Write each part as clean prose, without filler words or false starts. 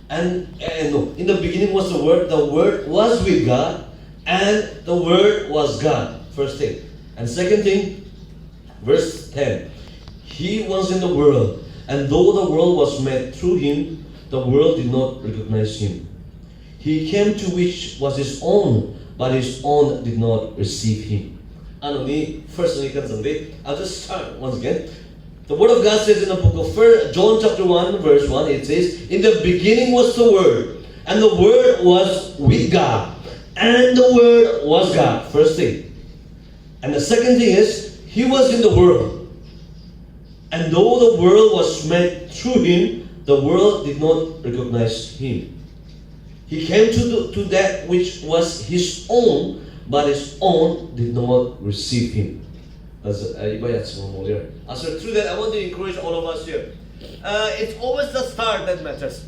And no, in the beginning was the Word was with God, and the Word was God. First thing. And second thing, verse 10. He was in the world, and though the world was made through him, the world did not recognize him. He came to which was his own, but his own did not receive him. First I'll just start once again. The Word of God says in the book of John chapter 1 verse 1, it says, in the beginning was the Word, and the Word was with God, and the Word was God. First thing. And the second thing is, He was in the world. And though the world was made through Him, the world did not recognize Him. He came to that which was His own, but His own did not receive Him. So through that, I want to encourage all of us here. It's always the start that matters.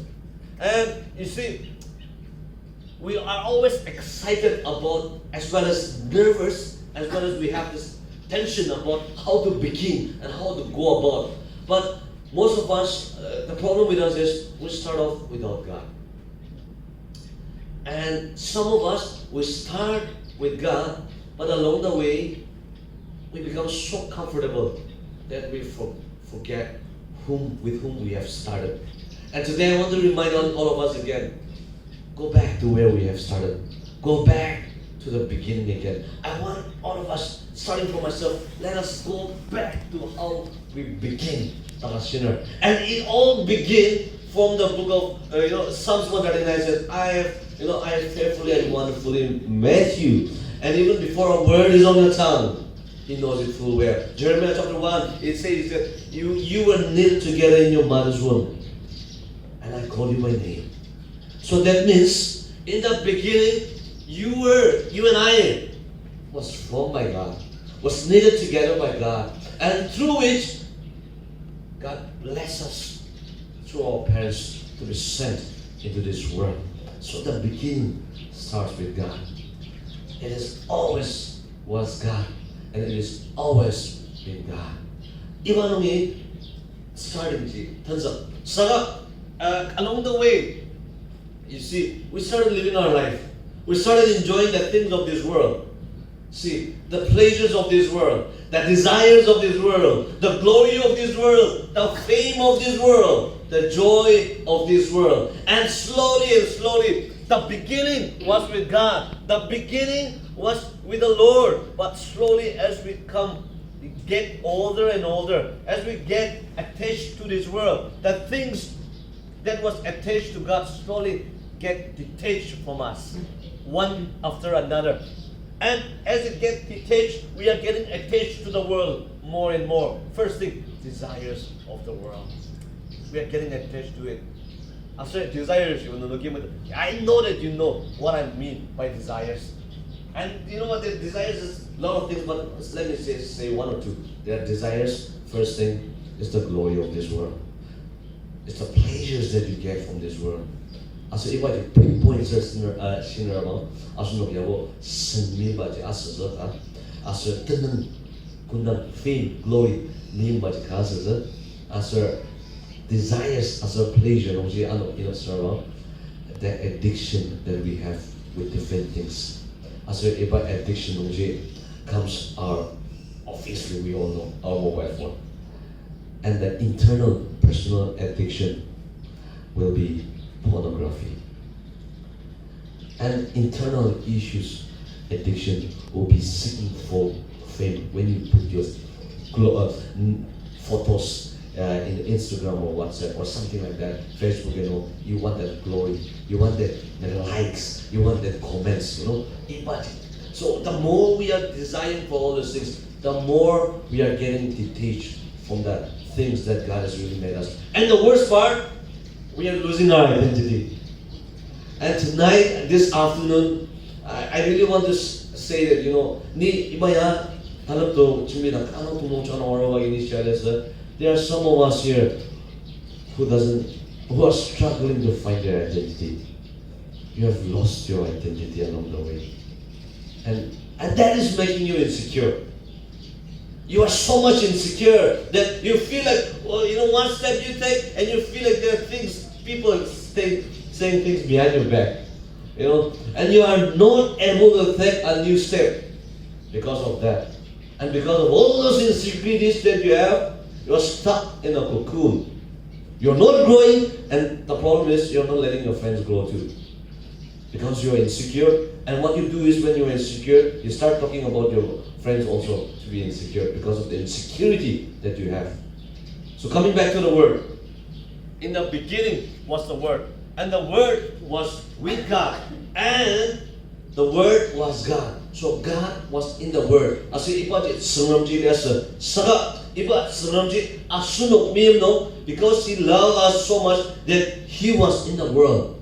And you see, we are always excited about, as well as nervous, as well as we have this tension about how to begin and how to go about. But most of us, the problem with us is we start off without God. And some of us, we start with God, but along the way, we become so comfortable that we forget with whom we have started. And today I want to remind all of us again, go back to where we have started. Go back to the beginning again. I want all of us, starting from myself, let us go back to how we began as a sinner. And it all began from the book of Psalms 139 says, I have fearfully and wonderfully met you. And even before a word is on your tongue, He knows it full well. Jeremiah chapter 1, it says that you were knit together in your mother's womb, and I called you by name. So that means, in the beginning, you and I was formed by God, was knitted together by God, and through which God blessed us through our parents to be sent into this world. So the beginning starts with God. It is always was God, and it is always been God. 이만음이 starting turns up. Along the way, you see, we started living our life. We started enjoying the things of this world. See, the pleasures of this world, the desires of this world, the glory of this world, the fame of this world, the joy of this world. And slowly, the beginning was with God. The beginning was with the Lord. But slowly as we get older and older, as we get attached to this world, the things that was attached to God slowly get detached from us, one after another. And as it gets detached, we are getting attached to the world more and more. First thing, desires of the world. We are getting attached to it. After desires, I know that you know what I mean by desires. And you know what, the desires is a lot of things, but let me say one or two. There are desires. First thing is the glory of this world. It's the pleasures that you get from this world. Also, if I pinpoint sinner about, also no yabo semi baji also also tenen kundan fame glory name baji kaza also desires also pleasure only ano the addiction that we have with different things. Also, if by addiction only comes obviously we all know our mobile phone, and the internal personal addiction will be pornography. And internal issues, addiction, will be seeking for fame. When you put your photos in Instagram or WhatsApp or something like that, Facebook, you want that glory, you want that likes, you want that comments, So the more we are desiring for all those things, the more we are getting detached from the things that God has really made us. And the worst part, we are losing our identity. And tonight, this afternoon, I really want to say that, there are some of us here who are struggling to find their identity. You have lost your identity along the way. And that is making you insecure. You are so much insecure that you feel like, one step you take and you feel like there are things people saying things behind your back. And you are not able to take a new step because of that. And because of all those insecurities that you have, you are stuck in a cocoon. You're not growing, and the problem is you're not letting your friends grow too. Because you're insecure, and what you do is when you're insecure, you start talking about your friends also to be insecure because of the insecurity that you have. So coming back to the Word. In the beginning was the Word, and the Word was with God, and the Word was God. So God was in the Word. Asi ipa di sengamji liasa saga ipa sengamji asunok miyam no, because He loved us so much that He was in the world,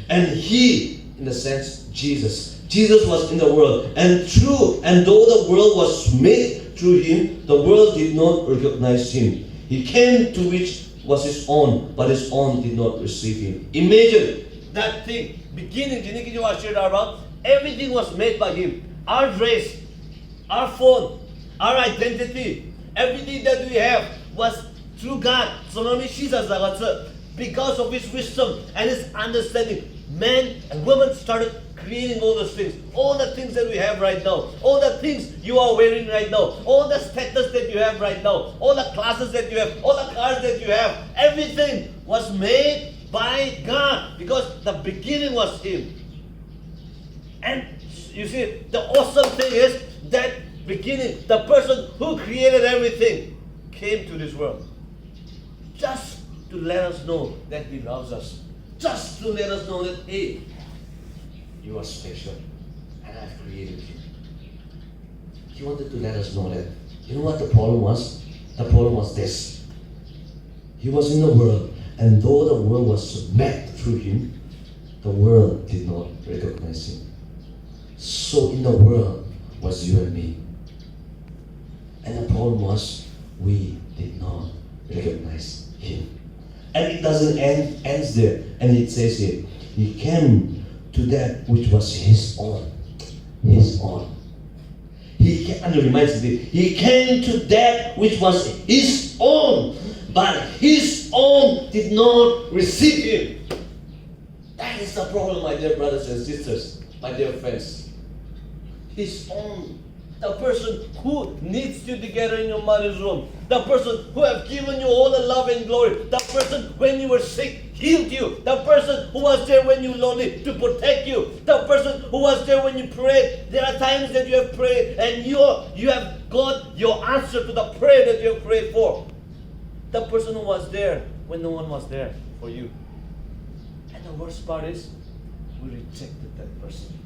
and He, in the sense, Jesus was in the world, and though the world was made through Him, the world did not recognize Him. He came to which was His own, but His own did not receive Him. Imagine that thing. Beginning, everything was made by Him. Our dress, our phone, our identity, everything that we have was through God. Because of His wisdom and His understanding, men and women started creating all those things. All the things that we have right now. All the things you are wearing right now. All the status that you have right now. All the classes that you have. All the cars that you have. Everything was made by God. Because the beginning was Him. And you see, the awesome thing is that beginning, the person who created everything came to this world. Just to let us know that He loves us. Just to let us know that, hey, you are special, and I've created you. He wanted to let us know that. You know what the problem was? The problem was this. He was in the world, and though the world was made through Him, the world did not recognize Him. So in the world was you and me. And the problem was, we did not recognize Him. And it doesn't ends there. And it says here, He came to that which was His own. His own. And it reminds me, He came to that which was His own, but His own did not receive Him. That is the problem, my dear brothers and sisters, my dear friends. His own. The person who needs you together in your mother's womb. The person who have given you all the love and glory. The person when you were sick healed you. The person who was there when you were lonely to protect you. The person who was there when you prayed. There are times that you have prayed and you have got your answer to the prayer that you have prayed for. The person who was there when no one was there for you. And the worst part is, we rejected that person.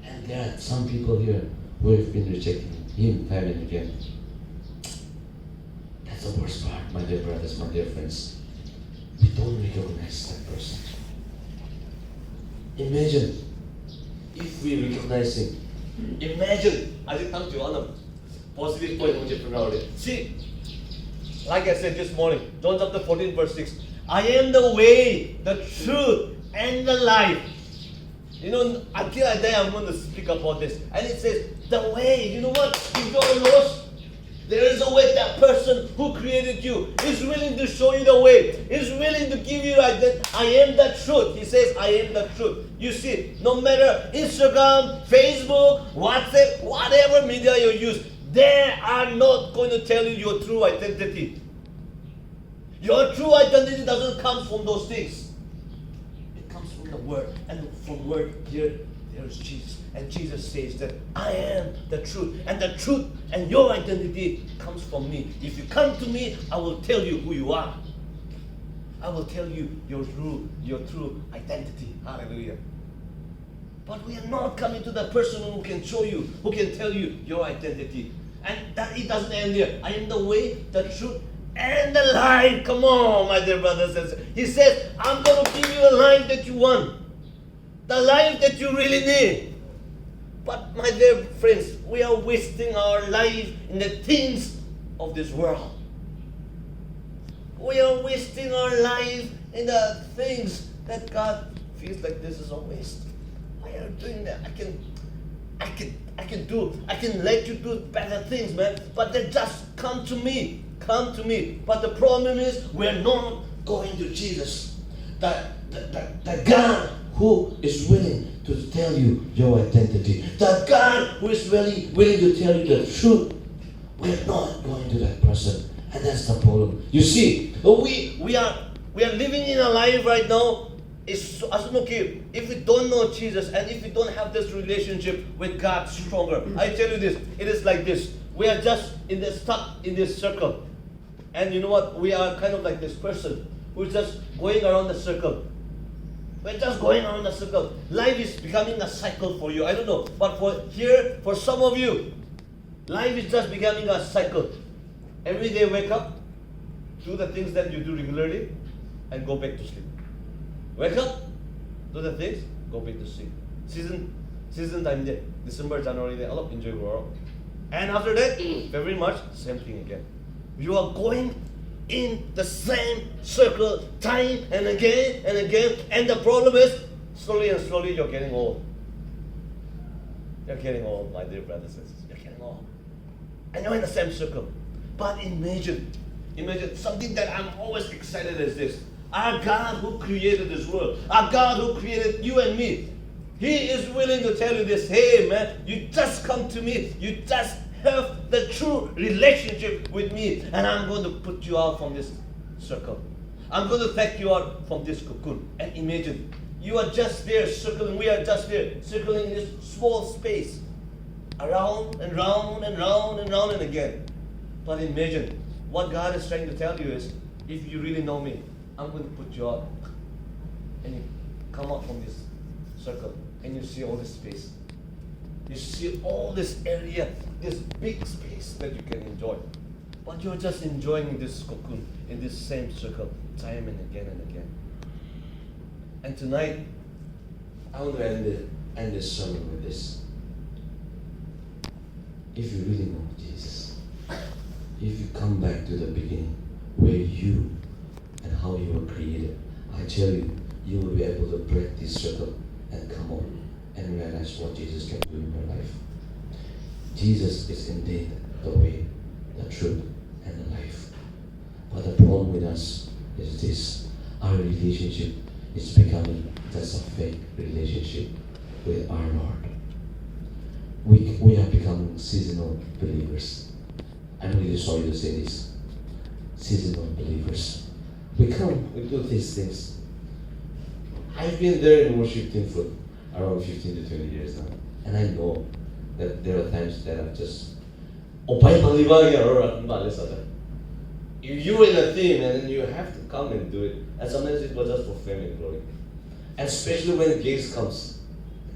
And there are some people here who have been rejecting Him time and again. That's the worst part, my dear brothers, my dear friends. We don't recognize that person. Imagine if we recognize Him. Imagine, I come to one positive point. See, like I said this morning, John chapter 14 verse 6. I am the way, the truth, and the life. Until I die, I'm going to speak about this. And it says, the way, you know what? If you're lost, there is a way. That person who created you is willing to show you the way. Is willing to give you that I am the truth. He says, I am the truth. You see, no matter Instagram, Facebook, WhatsApp, whatever media you use, they are not going to tell you your true identity. Your true identity doesn't come from those things. The Word, and from Word here is Jesus, and Jesus says that I am the truth, and the truth and your identity comes from me. If you come to me, I will tell you who you are. I will tell you your true identity. Hallelujah. But we are not coming to the person who can show you, who can tell you your identity. And that it doesn't end there. I am the way, the truth, and the life. Come on, my dear brothers and sisters. He says, I'm going to give you a life that you want. The life that you really need. But my dear friends, we are wasting our life in the things of this world. We are wasting our life in the things that God feels like this is a waste. Why are you doing that? I can let you do better things, man. But then just come to me. Come to me. But the problem is we're not going to Jesus. The God who is willing to tell you your identity. The God who is really willing to tell you the truth. We're not going to that person. And that's the problem. You see, we are living in a life right now. It's okay. If we don't know Jesus and if we don't have this relationship with God stronger, I tell you this, it is like this. We are just stuck in this circle. And you know what? We are kind of like this person who's just going around the circle. We're just going around the circle. Life is becoming a cycle for you. I don't know. But for some of you, life is just becoming a cycle. Every day wake up, do the things that you do regularly, and go back to sleep. Wake up, do the things, go back to sleep. Season time there. December, January, they all enjoy world. And after that, February, March, same thing again. You are going in the same circle time and again and again. And the problem is, slowly and slowly you're getting old. You're getting old, my dear brothers and sisters. You're getting old. And you're in the same circle. But imagine something that I'm always excited is this. Our God who created this world, our God who created you and me, He is willing to tell you this, hey man, you just come to me, you just have the true relationship with me, and I'm going to put you out from this circle. I'm going to take you out from this cocoon. And imagine, you are just there circling, we are just there circling in this small space, around and round and round and round and again. But imagine, what God is trying to tell you is, if you really know me, I'm going to put you out. And you come out from this circle and you see all this space. You see all this area, this big space that you can enjoy. But you're just enjoying this cocoon in this same circle time and again and again. And tonight, I want to end this sermon with this. If you really know Jesus, if you come back to the beginning where you and how you were created, I tell you, you will be able to break this circle and come on and realize what Jesus can do in your life. Jesus is indeed the way, the truth, and the life. But the problem with us is this. Our relationship is becoming just a fake relationship with our Lord. We are becoming seasonal believers. I'm really sorry to say this. Seasonal believers. We come, we do these things. I've been there in worship team for around 15 to 20 years now. And I know that there are times that I'm just, you were in a team and then you have to come and do it. And sometimes it was just for fame and glory. And especially when Gaze comes.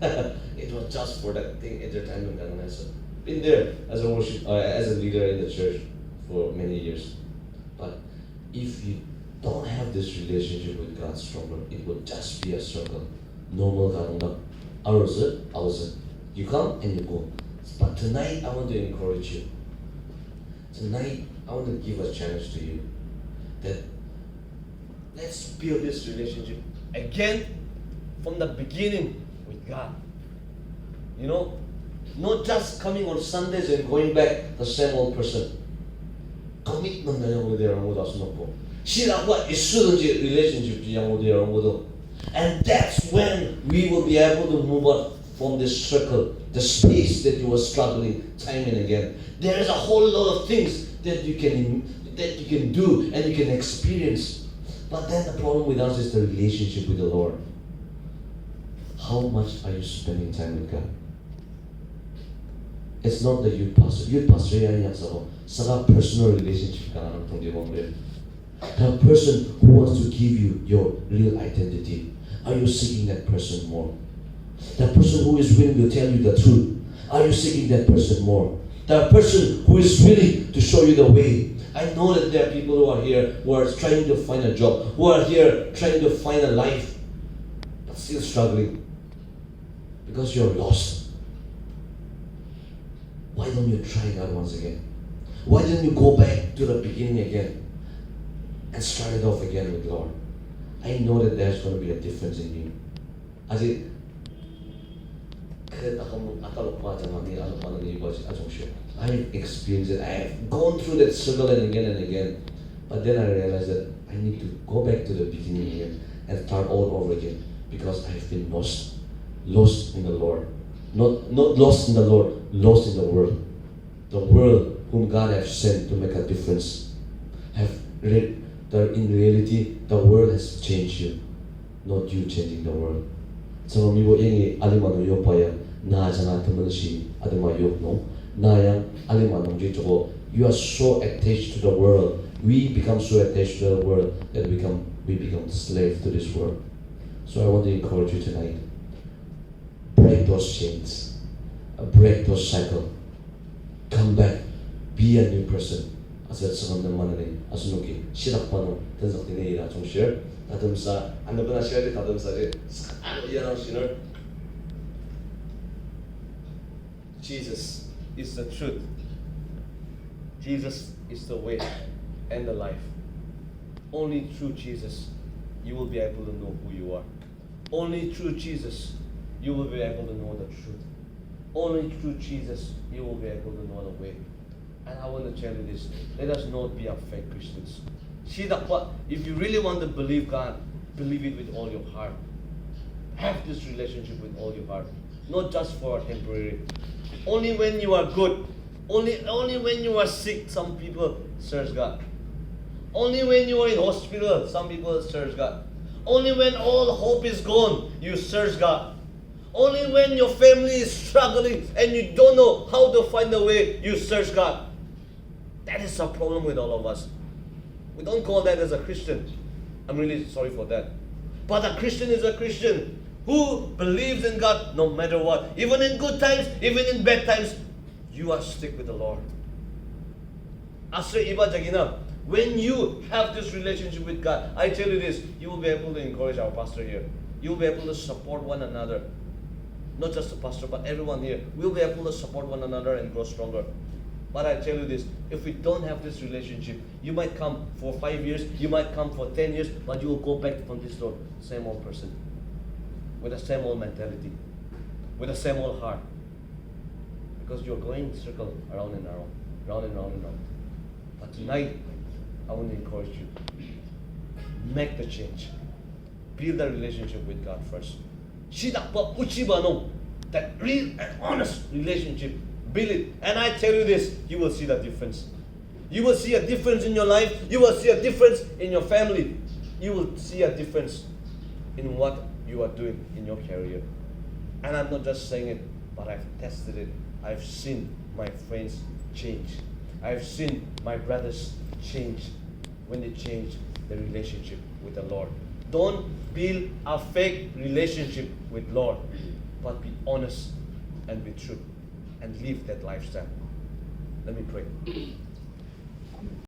It was just for that thing, entertainment and I've been there as a leader in the church for many years. But if you don't have this relationship with God stronger, it will just be a circle. Normal 가능다. hours. You come and you go. But tonight I want to encourage you. Tonight I want to give a challenge to you that let's build this relationship again from the beginning with God. You know, not just coming on Sundays and going back the same old person. Commitment na yung mga mo das no po. Sila what is sudanji relationship yung mga mo. And that's when we will be able to move out from this circle, the space that you were struggling time and again. There is a whole lot of things that you can do and you can experience. But then the problem with us is the relationship with the Lord. How much are you spending time with God? It's not the youth pastor. Youth pastor it's a personal relationship. The person who wants to give you your real identity. Are you seeking that person more? The person who is willing to tell you the truth. Are you seeking that person more? The person who is willing to show you the way. I know that there are people who are here who are trying to find a job, who are here trying to find a life, but still struggling because you're lost. Why don't you try God once again? Why don't you go back to the beginning again and start it off again with Lord? I know that there's going to be a difference in you. I've experienced it. I have gone through that struggle and again. But then I realized that I need to go back to the beginning again. and start all over again because I have been lost in the Lord. Not lost in the Lord, lost in the world. The world whom God has sent to make a difference. In reality, the world has changed you, not you changing the world. So mibo yengi alimano yopaya na jana temansi adema yopno na yang alimano jitogo. You are so attached to the world. We become so attached to the world that we become slave to this world. So I want to encourage you tonight. Break those chains. Break those cycles. Come back. Be a new person. As I said, Asunuki, Shirapano, Tenzakine, Tom share, Tatumsa, and the Bana share it, Tatumsa, Yanashiner. Jesus is the truth. Jesus is the way and the life. Only through Jesus you will be able to know who you are. Only through Jesus you will be able to know the truth. Only through Jesus you will be able to know the way. And I want to tell you this, let us not be a fake Christians. If you really want to believe God, believe it with all your heart. Have this relationship with all your heart. Not just for temporary. Only when you are good. Only when you are sick, some people serve God. Only when you are in hospital, some people serve God. Only when all hope is gone, you serve God. Only when your family is struggling and you don't know how to find a way, you serve God. That is a problem with all of us. We don't call that as a Christian. I'm really sorry for that. But a Christian is a Christian who believes in God no matter what. Even in good times, even in bad times, you are stick with the Lord. Asra Iba Jagina, when you have this relationship with God, I tell you this, you will be able to encourage our pastor here. You will be able to support one another. Not just the pastor, but everyone here. We will be able to support one another and grow stronger. But I tell you this, if we don't have this relationship, you might come for 5 years, you might come for 10 years, but you will go back from this road, same old person, with the same old mentality, with the same old heart. Because you're going in circle around and around, round and round and round. But tonight, I want to encourage you, make the change. Build a relationship with God first. That real and honest relationship. Build it. And I tell you this, you will see the difference. You will see a difference in your life. You will see a difference in your family. You will see a difference in what you are doing in your career. And I'm not just saying it, but I've tested it. I've seen my friends change. I've seen my brothers change when they change their relationship with the Lord. Don't build a fake relationship with Lord, but be honest and be true and live that lifestyle. Let me pray.